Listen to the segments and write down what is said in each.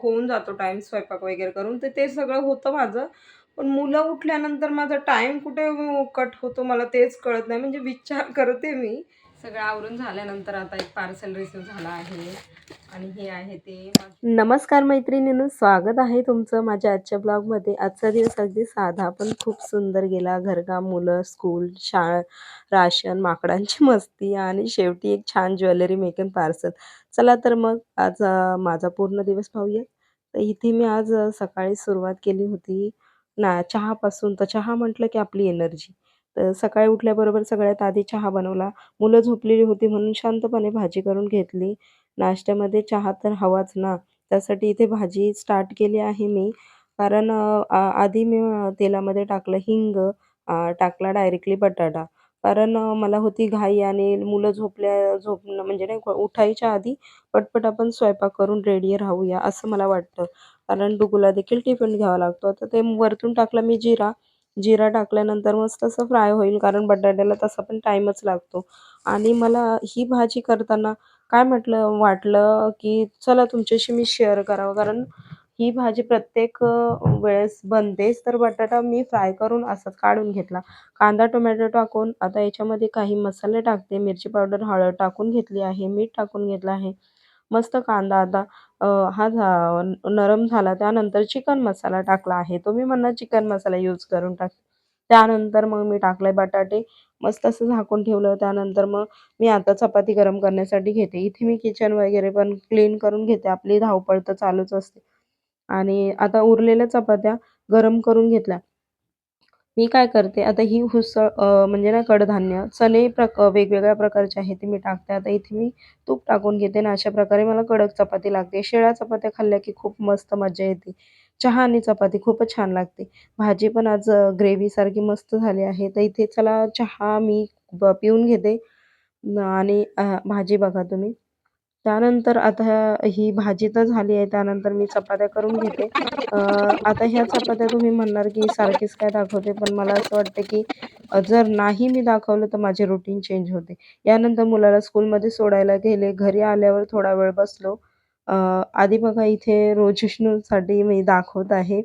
होऊन जातो टाईम स्वयंपाक वगैरे करून, तर ते सगळं होतं माझं. पण मुलं उठल्यानंतर माझा टाईम कुठे कट होतो मला तेच कळत नाही. म्हणजे विचार करते मी. सगळं आवरून झाल्यानंतर आता एक पार्सल रिसीव्ह झाला आहे आणि हे आहे ते नमस्कार मैत्रिणींनो, स्वागत आहे तुमचं माझ्या आजच्या ब्लॉगमध्ये. आजचा दिवस अगदी साधा पण खूप सुंदर गेला. घरकाम, मुलं, स्कूल, शाळा, राशन, माकडांची मस्ती आणि शेवटी एक छान ज्वेलरी मेकिंग पार्सल. चला तर मग आज माझा पूर्ण दिवस पाहूया. तर इथे मी आज सकाळी सुरुवात केली होती चहापासून. तर चहा म्हटलं की आपली एनर्जी. तर सकाळी उठल्याबरोबर सगळ्यात आधी चहा बनवला. मुलं झोपलेली होती म्हणून शांतपणे भाजी करून घेतली. नाश्त्यामध्ये चहा तर हवाच ना, त्यासाठी इथे भाजी स्टार्ट केली आहे मी. कारण आधी मी तेलामध्ये टाकलं हिंग, टाकला डायरेक्टली बटाटा. कारण मला होती घाई आणि मुलं झोपणं म्हणजे नाही का उठायच्या आधी पटपट आपण स्वयंपाक करून रेडी राहूया असं मला वाटतं. कारण डुगूला देखील टिफिन घ्यावा लागतो. तर ते वरतून टाकला मी जिरा. जिरा टाकल्यानंतर मस्त असं फ्राय होईल कारण बटाट्याला तसा पण टाईमच लागतो. आणि मला ही भाजी करताना काय वाटलं, की चला तुमच्याशी मी शेअर करावं. कारण ही भाजी प्रत्येक वेळेस बनतेच. तर बटाटा मी फ्राय करून असाच काढून घेतला. कांदा, टोमॅटो टाकून आता याच्यामध्ये काही मसाले टाकते. मिरची पावडर, हळद टाकून घेतली आहे. मीठ टाकून घेतलं आहे. मस्त कांदा आता हा नरम झाला. त्यानंतर चिकन मसाला टाकला आहे. तुम्ही म्हणणार चिकन मसाला यूज करून टाक. त्यानंतर मग मी टाकले बटाटे. मस्त असं झाकून ठेवलं. त्यानंतर मग मी आता चपाती गरम करण्यासाठी घेते. इथे मी किचन वगैरे पण क्लीन करून घेते. आपली धावपळ तर चालूच असते. आणि आता उरलेल्या चपात्या गरम करून घेतल्या. मी काय करते आता ही हुसळ म्हणजे ना कडधान्य, चणे वेगवेगळ्या प्रकारचे आहेत ते मी टाकते. आता इथे मी तूप टाकून घेते आणि अशा प्रकारे मला कडक चपाती लागते. शिळ्या चपात्या खाल्ल्या की खूप मस्त मजा येते. चहा आणि चपाती खूपच छान लागते. भाजी पण आज ग्रेव्हीसारखी मस्त झाली आहे. तर इथे चला चहा मी पिऊन घेते. आणि भाजी बघा तुम्ही. त्यानंतर आता ही भाजी तर झाली आहे. त्यानंतर मी चपात्या करून घेते. अ, आता ह्या चपात्या तुम्ही म्हणणार, की सारखीच काय दाखवते? पण मला असं वाटतं, की जर नाही मी दाखवलं तर माझे रुटीन चेंज होते. यानंतर मुलाला स्कूलमध्ये सोडायला गेले. घरी आल्यावर थोडा वेळ बसलो. अ, आधी बघा इथे रोजिष्णूसाठी मी दाखवत आहे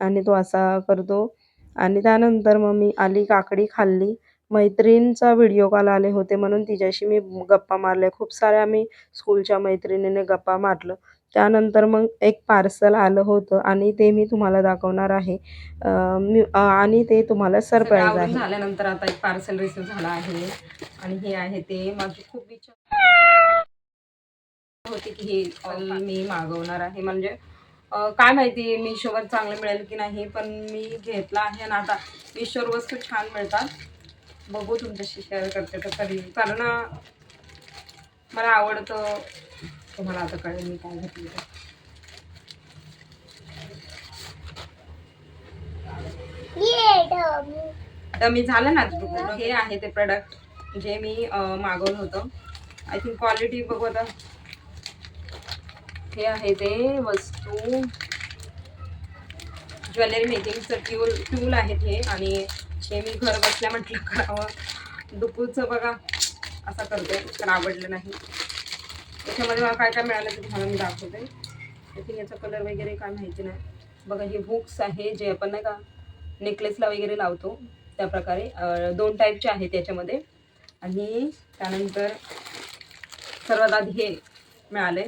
आणि तो असा करतो आणि त्यानंतर मग मी आली, काकडी खाल्ली. मैत्रीणचा व्हिडिओ कॉल आले होते म्हणून तिच्याशी मी गप्पा मारल्या. खूप साऱ्या आम्ही स्कूलच्या मैत्रिणीने गप्पा मारलं. त्यानंतर मग एक पार्सल आलं होतं आणि ते मी तुम्हाला दाखवणार आहे. आणि ते तुम्हाला सरप्राईज आहे. झाल्यानंतर आता एक पार्सल रिसीव्ह झाला आहे आणि हे आहे ते. माझी खूप इच्छा होती की हे मी मागवणार आहे. म्हणजे काय माहिती मिशोवर चांगलं मिळेल की नाही, पण मी घेतला आहे आणि आता मिशोवर वस्तू छान मिळतात. बघू तुमच्याशी शेअर करते तर कधी, कारण मला आवडतं. तुम्हाला आता कळेल मी काय घेतलं. मी झालं ना. हे आहे ते प्रोडक्ट जे मी मागवलं होतं. आय थिंक क्वालिटी बघू आता. हे आहे ते वस्तू ज्वेलरी मेकिंगचं ट्यूल आहेत हे. आणि हे मी घर बसल्या म्हटलं करावं. डुपूचं बघा असं करते, पण आवडलं नाही. त्याच्यामध्ये मला काय काय मिळालं ते तुम्हाला मी दाखवते. आय थिंक याचा कलर वगैरे काय माहिती नाही. बघा हे हुक्स आहे जे आपण नाही का नेकलेसला वगैरे लावतो त्या प्रकारे. 2 टाईपचे आहेत याच्यामध्ये. आणि त्यानंतर सर्वात आधी हे मिळाले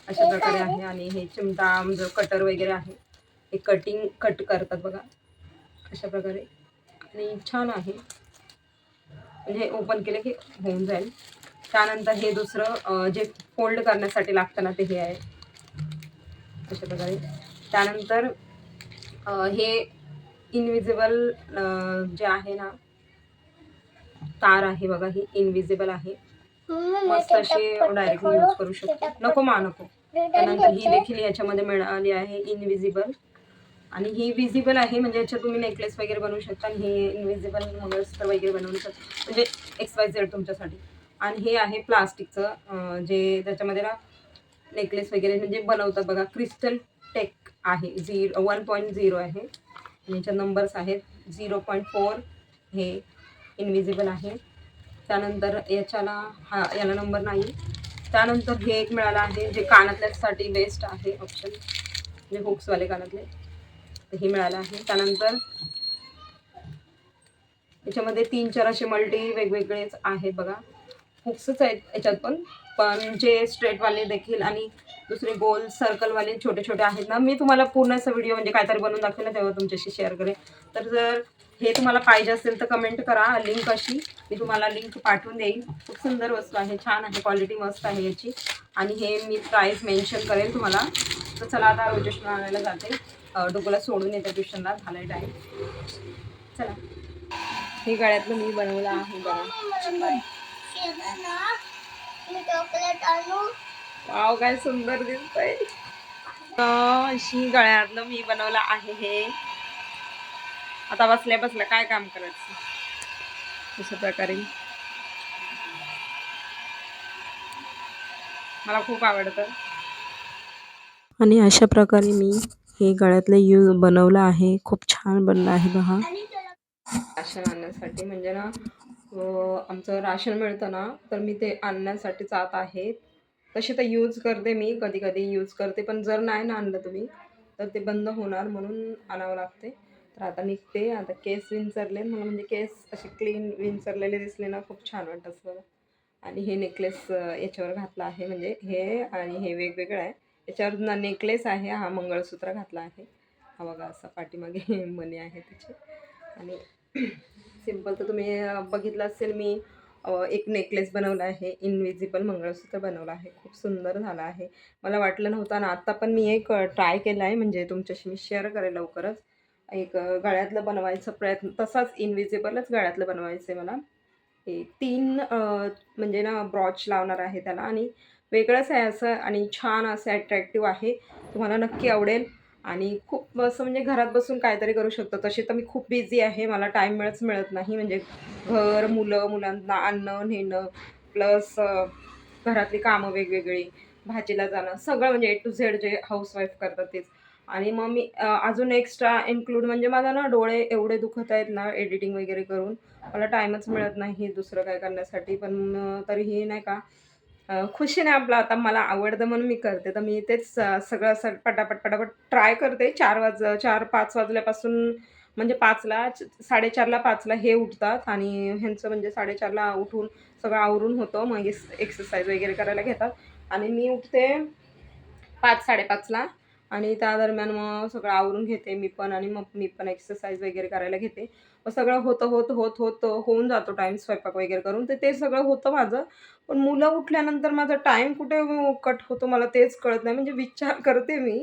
अशा प्रकारे आहे. आणि हे चिमटा जो कटर वगैरे आहे, हे कट करतात बघा अशा प्रकारे. आणि छान आहे, म्हणजे हे ओपन केलं की होऊन जाईल. त्यानंतर हे दुसरं जे फोल्ड करण्यासाठी लागतं ना ते हे आहे अशा प्रकारे. त्यानंतर हे इनविजिबल जे आहे ना तार आहे बघा, ही इनविजिबल आहे. मस्त अशी डायरेक्टली यूज करू शकतो. नको नको. त्यानंतर ही देखील याच्यामध्ये मिळाली आहे इनविजिबल. आणि ही विजिबल आहे, म्हणजे याच्यात तुम्ही नेकलेस वगैरे बनवू शकता. आणि हे इनविजिबल मंगळसूत्र वगैरे बनवू शकता, म्हणजे XYZ तुमच्यासाठी. आणि हे आहे प्लास्टिकचं जे त्याच्यामध्ये ना नेकलेस वगैरे म्हणजे बनवतात बघा. क्रिस्टल टेक आहे. 1.0 आहे आणि याच्या नंबर्स आहेत 0.4. हे इनविजिबल आहे. त्यानंतर याला नंबर नाही. त्यानंतर हे एक मिळालं आहे जे कानातल्यासाठी बेस्ट आहे ऑप्शन, म्हणजे हुक्सवाले कानातले, तर हे मिळालं आहे. त्यानंतर याच्यामध्ये 3-4 असे मल्टी वेगवेगळेच आहेत बघा, हुक्सच आहेत याच्यात पण जे स्ट्रेटवाले देखील आणि दुसरे गोल सर्कलवाले छोटे छोटे आहेत ना, मी तुम्हाला पूर्ण असा व्हिडिओ म्हणजे काहीतरी बनवून दाखवेल ना तेव्हा तुमच्याशी शेअर करेन. तर जर हे तुम्हाला पाहिजे असेल तर कमेंट करा, लिंक अशी मी तुम्हाला लिंक पाठवून देईन. खूप सुंदर वस्तू आहे, छान आहे, क्वालिटी मस्त आहे याची, आणि हे मी प्राईस मेन्शन करेल तुम्हाला. तर चला आता रोजेशला आणायला जाते, डोकोला सोडून येते ट्युशनला, झालाय टाईम. चला, हे गळ्यातलं मी बनवलं आहे बघा. वाव, काय सुंदर दिसतंय. अशी गळ्यातलं मी बनवलं आहे हे. आता बसल्या बसल्या काय काम करायचं, अशा प्रकारे मला खूप आवडतं. आणि अशा प्रकारे मी हे गळ्यातलं बनवलं आहे. खूप छान बनलं आहे बघा. राशन आणण्यासाठी म्हणजे ना, आमचं राशन मिळतं ना, तर मी ते आणण्यासाठी जात आहे. तसे तर यूज करते मी, कधी कधी यूज करते, पण जर नाही ना आणलं तुम्ही तर ते बंद होणार, म्हणून आणावं लागते. तर आता निघते. आता केस विंचरले मला, म्हणजे केस असे क्लीन विंचरलेले दिसले ना खूप छान वाटतं असं. आणि हे नेकलेस याच्यावर घातला आहे, म्हणजे हे आणि हे वेगवेगळं आहे. याच्यावर ना नेकलेस आहे, हा मंगळसूत्र घातला आहे, हा बघा असा पाठीमागे मणी आहे त्याचे. आणि सिम्पल तर तुम्ही बघितलं असेल, मी एक नेकलेस बनवला आहे, इनविजिबल मंगळसूत्र बनवलं आहे, खूप सुंदर झालं आहे. मला वाटलं नव्हतं ना, आत्ता पण मी एक ट्राय केला आहे, म्हणजे तुमच्याशी मी शेअर करेल लवकरच. एक गळ्यातलं बनवायचा प्रयत्न, तसाच इनविजिबलच गळ्यातलं बनवायचं आहे मला. हे 3 म्हणजे ना ब्रॉच लावणार आहे त्याला, आणि वेगळंच आहे असं, आणि छान असं अट्रॅक्टिव्ह आहे, तुम्हाला नक्की आवडेल. आणि खूप असं म्हणजे घरात बसून काहीतरी करू शकतो. तशी तर मी खूप बिझी आहे, मला टाईम मिळत नाही, म्हणजे घर, मुलं, मुलांना आणणं नेणं, प्लस घरातली कामं वेगवेगळी, भाजीला जाणं, सगळं म्हणजे ए टू झेड जे हाऊसवाईफ करतात तेच. आणि मग मी अजून एक्स्ट्रा इन्क्लूड म्हणजे माझा ना डोळे एवढे दुखत आहेत ना एडिटिंग वगैरे करून, मला टाईमच मिळत नाही दुसरं काय करण्यासाठी. पण तरीही नाही का, खुशीने आपलं, आता मला आवडतं म्हणून मी करते. तर मी तेच सगळं असं पटापट पटापट ट्राय करते. 4-5 वाजल्यापासून, म्हणजे 5ला 4:30ला 5ला हे उठतात, आणि ह्यांचं म्हणजे 4:30ला उठून सगळं आवरून होतं. मग एक्सरसाइज वगैरे करायला घेतात, आणि मी उठते 5-5:30ला, आणि त्या दरम्यान मग सगळं आवरून घेते मी पण, आणि मग मी पण एक्सरसाइज वगैरे करायला घेते. मग सगळं होऊन जातो टाईम स्वयंपाक वगैरे करून. तर ते सगळं होतं माझं. पण मुलं उठल्यानंतर माझा टाईम कुठे कट होतो मला तेच कळत नाही. म्हणजे विचार करते मी,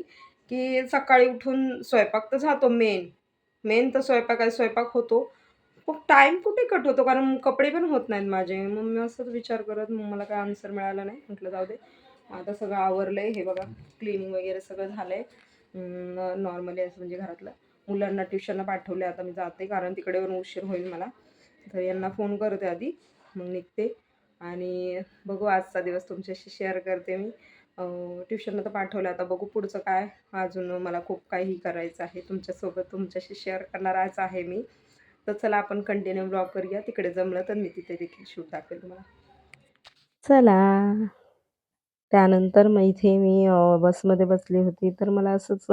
की सकाळी उठून स्वयंपाक तर जातो मेन. मेन तर स्वयंपाक आहे, स्वयंपाक होतो. मग टाईम कुठे कट होतो, कारण कपडे पण होत नाहीत माझे. मग मी असंच विचार करत, मग मला काय आन्सर मिळाला नाही. म्हटलं जाऊ दे. आता सगळं आवरलंय, हे बघा क्लिनिंग वगैरे सगळं झालंय. नॉर्मली असं म्हणजे घरातलं. मुलांना ट्युशनला पाठवले, आता मी जाते, कारण तिकडे येऊन उशीर होईल मला. तर यांना फोन करते आधी, मग निघते. आणि बघू, आजचा दिवस तुमच्याशी शेअर करते मी. ट्युशनला तर पाठवलं, आता बघू पुढचं काय. अजून मला खूप काही करायचं आहे तुमच्यासोबत, तुमच्याशी शेअर करणारच आहे मी. तर चला आपण कंटिन्यू ब्लॉग करूया. तिकडे जमलं तर मी तिथे देखील शूट दाखवेल तुम्हाला. चला. त्यानंतर मग इथे मी बसमध्ये बसली होती, तर मला असंच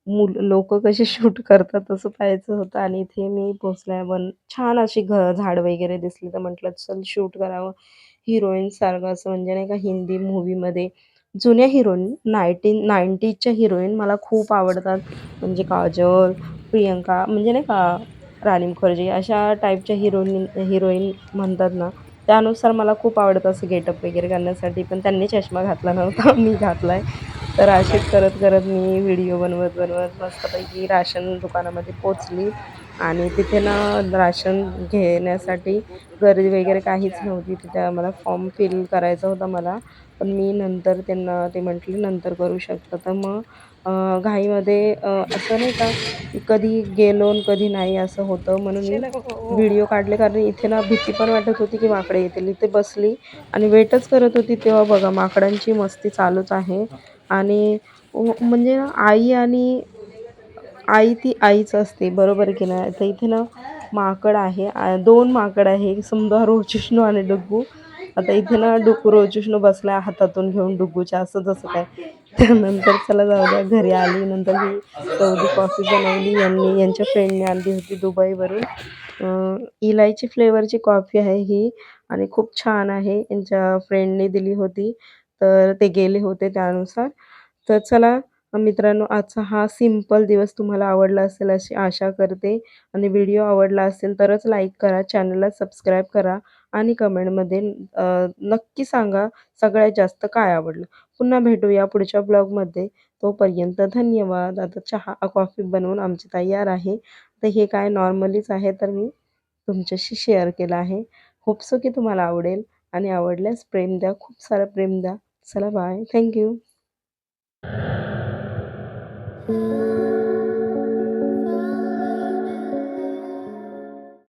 लोकं कसे शूट करतात तसं पाहायचं होतं. आणि इथे मी पोहोचल्यावर छान अशी झाड वगैरे दिसली, तर म्हटलं चल शूट करावं हिरोईनसारखं असं, म्हणजे नाही का हिंदी मूव्हीमध्ये जुन्या हिरोईन 90च्या हिरोईन मला खूप आवडतात. म्हणजे काजोल, प्रियंका, म्हणजे नाही का राणी मुखर्जी अशा टाईपच्या हिरोईन म्हणतात ना, त्यानुसार मला खूप आवडतं असं गेटअप वगैरे करण्यासाठी. पण त्यांनी चष्मा घातला नव्हता, मी घातलाय. तर असेच करत मी व्हिडिओ बनवत मस्तपैकी राशन दुकानामध्ये पोहोचली. आणि तिथे ना राशन घेण्यासाठी गर्दी वगैरे काहीच नव्हती. तिथे आम्हाला फॉर्म फिल करायचा होता मला. पण मी नंतर त्यांना ते म्हटले नंतर करू शकता. तर मग घाईमध्ये असं नाही का, की कधी गेलो आणि कधी नाही असं होतं, म्हणून मी व्हिडिओ काढले. कारण इथे ना भीती पण वाटत होती की माकडे येतील. इथे बसली आणि वेटच करत होती, तेव्हा बघा माकडांची मस्ती चालूच आहे. आणि म्हणजे ना आई ती आईच असते, बरोबर आहे की नाही. तर इथे ना माकड आहे, 2 माकड आहे, एक सुंदर, चिष्णू आणि डुग्गू. आता इथे ना रोजिष्णू बसला हातातून घेऊन डुग्गूच्या, असं जसं काय. त्यानंतर चला जाऊ द्या, घरी आली नंतर ही सौदी कॉफी बनवली. यांच्या फ्रेंडने आणली होती दुबईवरून. इलायची फ्लेवरची कॉफी आहे ही आणि खूप छान आहे. यांच्या फ्रेंडने दिली होती, तर ते गेले होते त्यानुसार. तर चला मित्रांनो, आजचा हा सिंपल दिवस तुम्हाला आवडला असेल अशी आशा करते. आणि व्हिडिओ आवडला असेल तरच लाईक करा, चॅनलला सबस्क्राईब करा आणि कमेंटमध्ये नक्की सांगा सगळ्यात जास्त काय आवडलं. पुन्हा भेटूया पुढच्या ब्लॉगमध्ये. तोपर्यंत धन्यवाद. आता चहा कॉफी बनवून आमची तयार आहे. तर हे काय नॉर्मलीच आहे, तर मी तुमच्याशी शेअर केलं आहे. होप सो की तुम्हाला आवडेल आणि आवडल्यास प्रेम द्या, खूप सारं प्रेम द्या. चला बाय, थँक्यू.